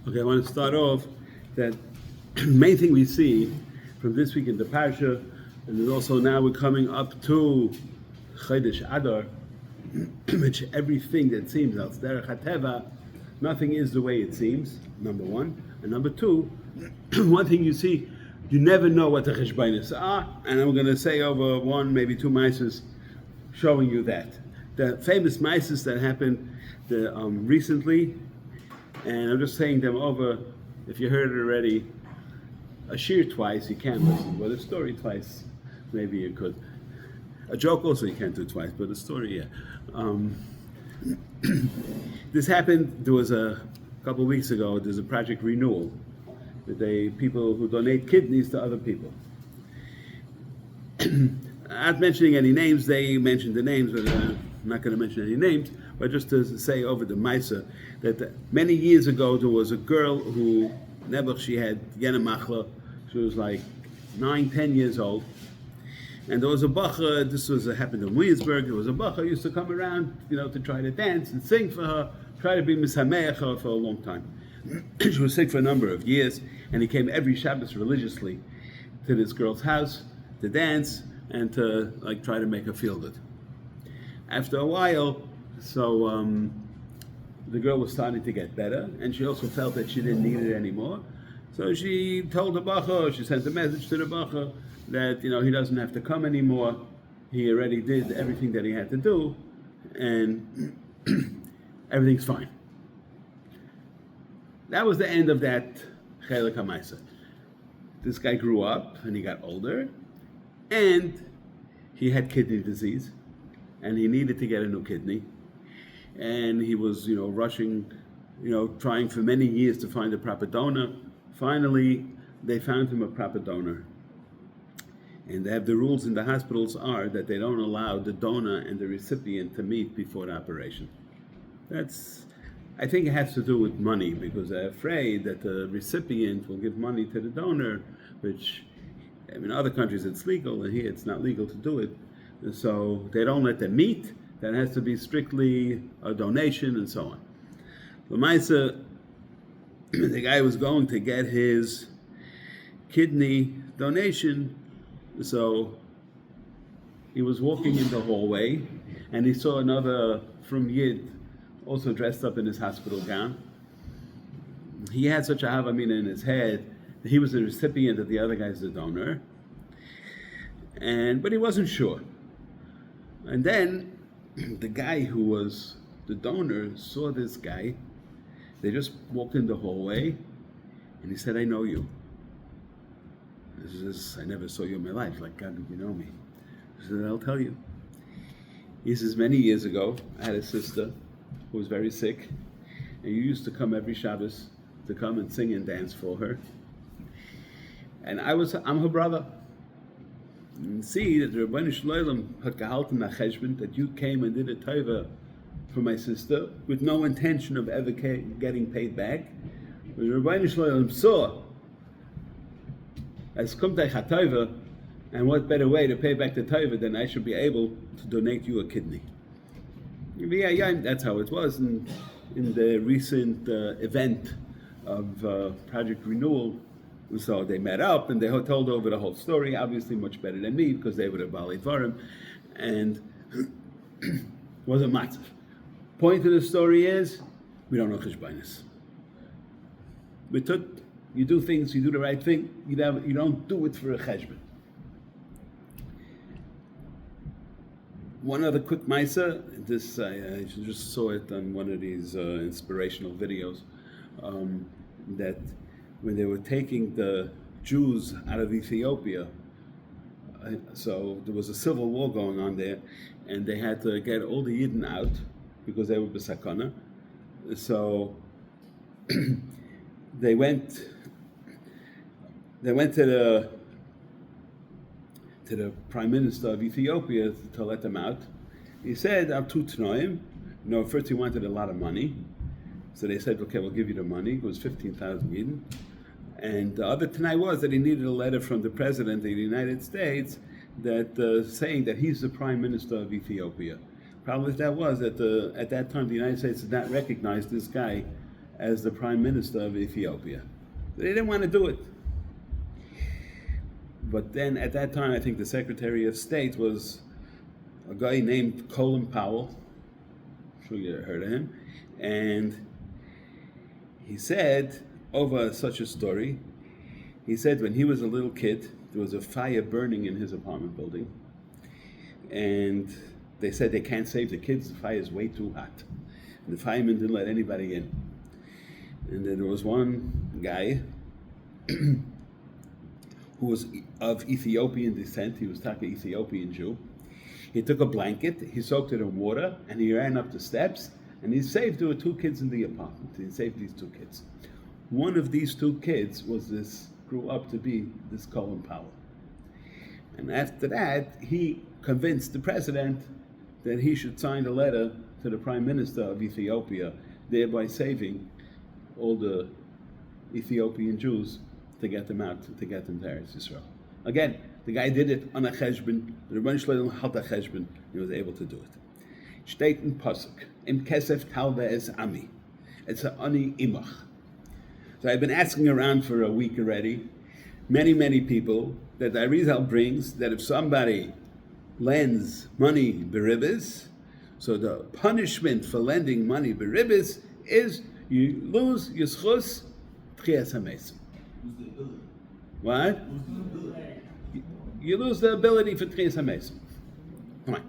Okay, I want to start off that main thing we see from this week in the Parsha, and then also now we're coming up to Chodesh Adar, which everything that seems else derech hateva, nothing is the way it seems. Number one, and number two, one thing you see, you never know what the cheshbonos are, and I'm going to say over one, maybe two mises, showing you that the famous mises that happened recently. And I'm just saying them over. If you heard it already, a shir twice, you can't listen. But a story twice, maybe you could. A joke also you can't do twice, but a story, yeah. This happened, there was a couple of weeks ago, there's a project renewal. People who donate kidneys to other people. Not mentioning any names, they mentioned the names, but I'm not going to mention any names. But just to say over the Maisa, that many years ago there was a girl who, she had Yena Machla, she was like 9-10 years old, and there was a bacha, happened in Williamsburg, there was a bacha who used to come around, to try to dance and sing for her, try to be misameach her for a long time. She was sick for a number of years, and he came every Shabbos religiously to this girl's house to dance and to try to make her feel good. After a while, the girl was starting to get better, and she also felt that she didn't need it anymore. So she told the bacha, she sent a message to the bacha that he doesn't have to come anymore. He already did everything that he had to do, and everything's fine. That was the end of that chelik hamaisa. This guy grew up and he got older, and he had kidney disease, and he needed to get a new kidney. And he was, rushing, trying for many years to find a proper donor. Finally, they found him a proper donor. And they have the rules in the hospitals are that they don't allow the donor and the recipient to meet before the operation. I think it has to do with money, because they're afraid that the recipient will give money to the donor, which, in other countries it's legal, and here it's not legal to do it. And so they don't let them meet. That has to be strictly a donation and so on. Lamaisa, the guy was going to get his kidney donation, so he was walking in the hallway, and he saw another from Yid, also dressed up in his hospital gown. He had such a havamina in his head that he was the recipient of the other guy's the donor, but he wasn't sure. And then the guy who was the donor saw this guy. They just walked in the hallway, and he said, "I know you." I never saw you in my life. Like, God, did you know me? He said, "I'll tell you." He says, "Many years ago, I had a sister who was very sick, and you used to come every Shabbos to come and sing and dance for her. And I'm her brother. And see that the Rebbeinu Shloim had gehalten a cheshbon, that you came and did a tova for my sister with no intention of ever getting paid back. But the Rebbeinu Shloim saw as kum teich tova, and what better way to pay back the tova than I should be able to donate you a kidney." That's how it was in the recent event of Project Renewal. So they met up and they told over the whole story, obviously much better than me, because they were the Baalei Dvarim, and was a matzav. Point of the story is, we don't know cheshbonos. You do things, you do the right thing, you don't do it for a cheshbon. One other quick maisa, I just saw it on one of these inspirational videos, that when they were taking the Jews out of Ethiopia, so there was a civil war going on there, and they had to get all the Yidden out because they were b'sakana. So they went to the Prime Minister of Ethiopia to let them out. He said, "Two tnoim." First he wanted a lot of money, so they said, "Okay, we'll give you the money." It was 15,000 Yidden. And the other Tanai was that he needed a letter from the President of the United States that saying that he's the Prime Minister of Ethiopia. Problem with that was that at that time the United States did not recognize this guy as the Prime Minister of Ethiopia. They didn't want to do it. But then at that time, I think the Secretary of State was a guy named Colin Powell. I'm sure you heard of him. And he said, over such a story, he said when he was a little kid, there was a fire burning in his apartment building. And they said they can't save the kids, the fire is way too hot. And the firemen didn't let anybody in. And then there was one guy who was of Ethiopian descent. He was like an Ethiopian Jew. He took a blanket, he soaked it in water, and he ran up the steps, and he saved, there were 2 kids in the apartment. He saved these 2 kids. One of these 2 kids grew up to be this Colin Powell. And after that, he convinced the president that he should sign a letter to the Prime Minister of Ethiopia, thereby saving all the Ethiopian Jews to get them out, to get them to Eretz Yisrael. Again, the guy did it on a cheshbon. The Rebbeinu Shalom had a cheshbon. He was able to do it. Steht in Pasuk, im kesef talve es ami. It's a ani imach. So I've been asking around for a week already, many people, that the Arizal brings that if somebody lends money beribis, so the punishment for lending money beribis is you lose your schus tchias hamesim. What? You lose the ability for tchias hamesim. Come on.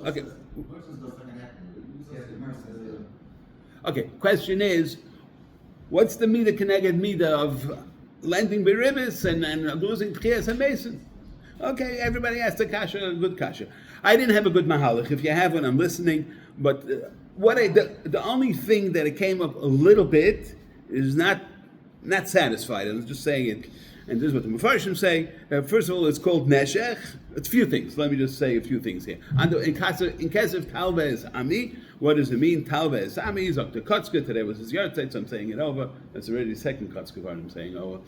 Okay. Okay. Question is, what's the mida keneged mida of lending beribis and losing tchias hamesim? Okay, everybody asked a kasha, a good kasha. I didn't have a good mahalach. If you have one, I'm listening. But the only thing that it came up a little bit is not satisfied. I'm just saying it, and this is what the Mefarshim say. First of all, it's called neshech. It's a few things. Let me just say a few things here. In case of talvez ami, what does it mean? Talvez ami is Dr. Kotzke. Today was his yahrzeit, so I'm saying it over. That's already the second Kotzke part I'm saying over.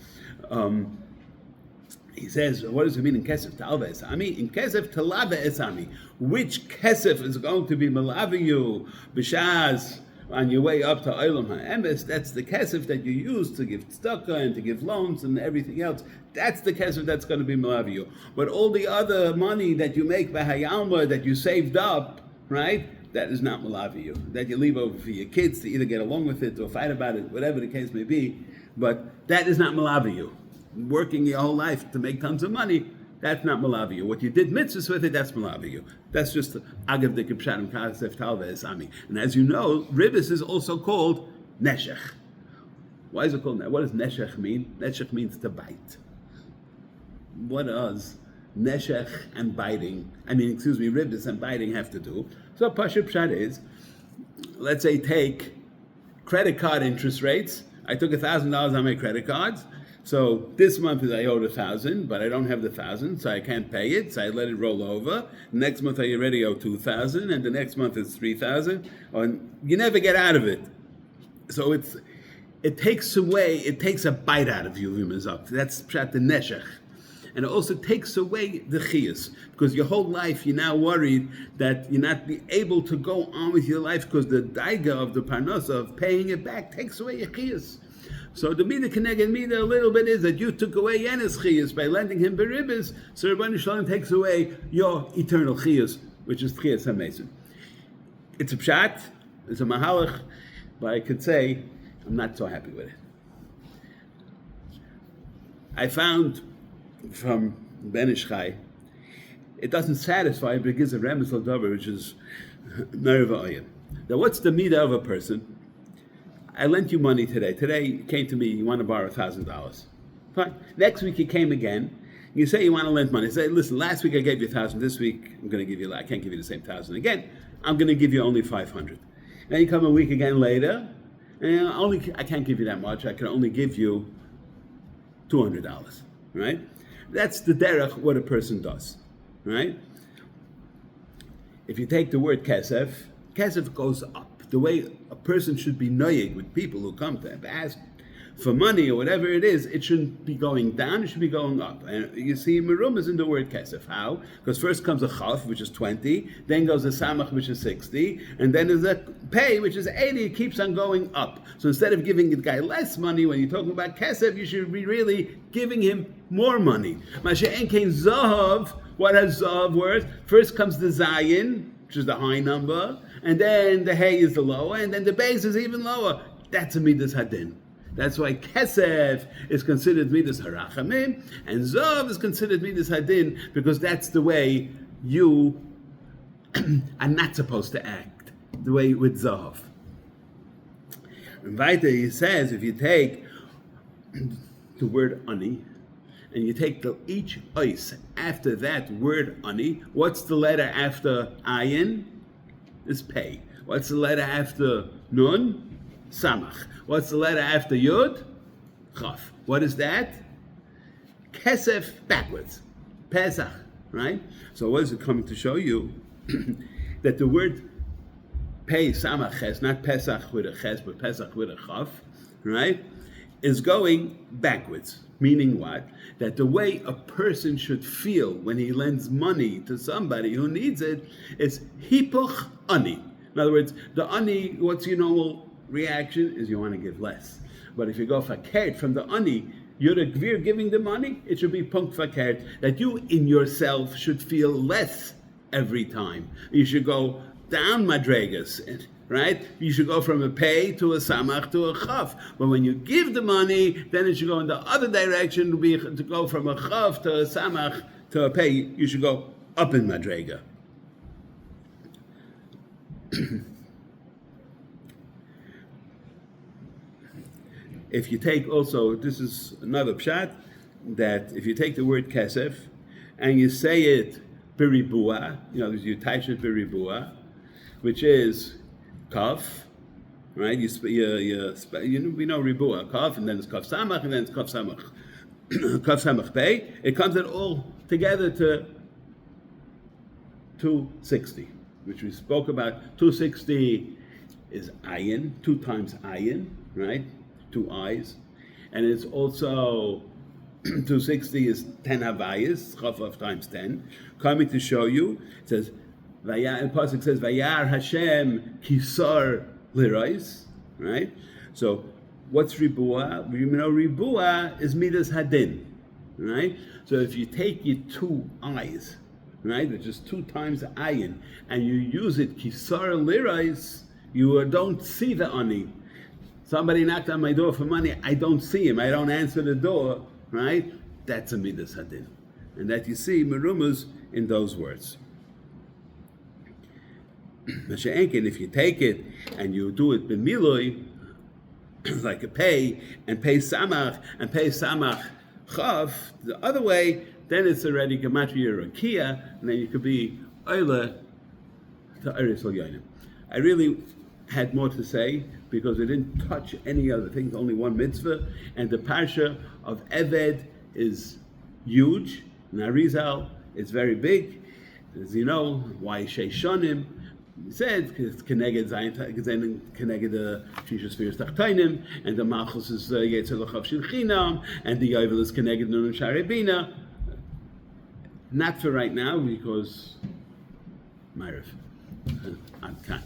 He says, what does it mean in kesef talva esami? In kesef talava esami. Which kesef is going to be malavi you b'shaz on your way up to Olam HaEmes? That's the kesef that you use to give tzedakah and to give loans and everything else. That's the kesef that's going to be malavi you. But all the other money that you make by hayalma, that you saved up, right? That is not malavi you. That you leave over for your kids to either get along with it or fight about it, whatever the case may be. But that is not malavi you. Working your whole life to make tons of money, that's not malaviyu. What you did mitzvahs with it, that's malaviyu. That's just agav de kipshanim kasef talve esami. And as you know, ribis is also called neshech. Why is it called that? What does neshech mean? Neshech means to bite. What does neshech and biting, ribis and biting have to do? So pashut pshat is, let's say take credit card interest rates. I took $1,000 on my credit cards. So this month I owed 1,000, but I don't have the 1,000, so I can't pay it. So I let it roll over. Next month I already owe 2,000, and the next month it's 3,000. And you never get out of it. So it takes a bite out of you. That's pshat the neshech, and it also takes away the chiyus, because your whole life you're now worried that you're not be able to go on with your life because the daiga of the parnasa of paying it back takes away your chiyus. So the mida keneged mida a little bit is that you took away Yenis chiyus by lending him beribis, so Rebbeinu Shalom takes away your eternal chiyus, which is tchias hamesim. It's a pshat, it's a mahalach, but I could say I'm not so happy with it. I found from Ben Ish Chai, it doesn't satisfy, but it gives a remes l'davar, which is nerva oyim. Now, what's the mida of a person? I lent you money today. Today you came to me, you want to borrow $1,000. Fine. Next week you came again. You say you want to lend money. Say, listen, last week I gave you 1,000. This week I'm going to give you, I can't give you the same 1,000 again. I'm going to give you only 500. Then you come a week again later, and I can't give you that much. I can only give you $200. Right? That's the derech what a person does. Right? If you take the word kesef goes up. The way a person should be noyeg with people who come to him, ask, for money or whatever it is, it shouldn't be going down, it should be going up. And you see merum is in the word kesef. How? Because first comes a chaf, which is 20, then goes a samach, which is 60, and then there's a pay, which is 80, it keeps on going up. So instead of giving the guy less money, when you're talking about kesef, you should be really giving him more money. Mashe'en kein zahav, what has zahav worth? First comes the zayin, which is the high number, and then the hay is the lower, and then the base is even lower. That's a midas hadin. That's why kesef is considered midas harachamim, and zav is considered midas hadin, because that's the way you are not supposed to act, the way with zav. And weiter he says, if you take the word ani, and you take each ois after that word ani, what's the letter after ayin? Is pay. What's the letter after nun? Samach. What's the letter after yud? Chaf. What is that? Kesef backwards. Pesach, right? So what is it coming to show you? That the word pay, samach ches, not Pesach with a ches, but Pesach with a chaf, right? Is going backwards. Meaning what? That the way a person should feel when he lends money to somebody who needs it is hipuch ani. In other words, the ani, what's your normal reaction is you want to give less. But if you go fakert from the ani, you're the gvir giving the money, it should be punkt fakert, that you in yourself should feel less every time. You should go down madregas, right? You should go from a pay to a samach to a chaf. But when you give the money, then it should go in the other direction, to go from a chaf to a samach to a pay. You should go up in madrega. If you take also, this is another pshat, that if you take the word kesef and you say it biribua, you touch it biribua, which is kaf, right? We know ribua, kaf, and then it's kaf samach, and then it's kaf samach, kaf samach pei. It comes in all together to 260, which we spoke about. 260 is ayin, 2 times ayin, right? 2 eyes, and it's also 260 is 10 havayas, chaf of times 10. Coming to show you, it says. And Pasuk says, "Vayar Hashem kisar lirais," right? So, what's ribua? Ribua is midas hadin, right? So, if you take your 2 eyes, right, which is 2 times the ayin, and you use it kisar lirais, you don't see the ani. Somebody knocked on my door for money. I don't see him. I don't answer the door, right? That's a midas hadin, and that you see merumas in those words. If you take it and you do it b'miloi, like a pay, and pay samach chav, the other way, then it's already gematria rakia, and then you could be oile to eretz yonim. I really had more to say because we didn't touch any other things, only one mitzvah, and the parsha of Eved is huge, and Arizal is very big. As you know, why Sheishonim. He said, "Keneged Zayin, Keneged the Shishas Firas Tachtainim, and the Malchus is Yetzer Lachav Shilchinam, and the Yovel is Keneged Nun Sharebina." Not for right now, because Ma'ariv. I can't.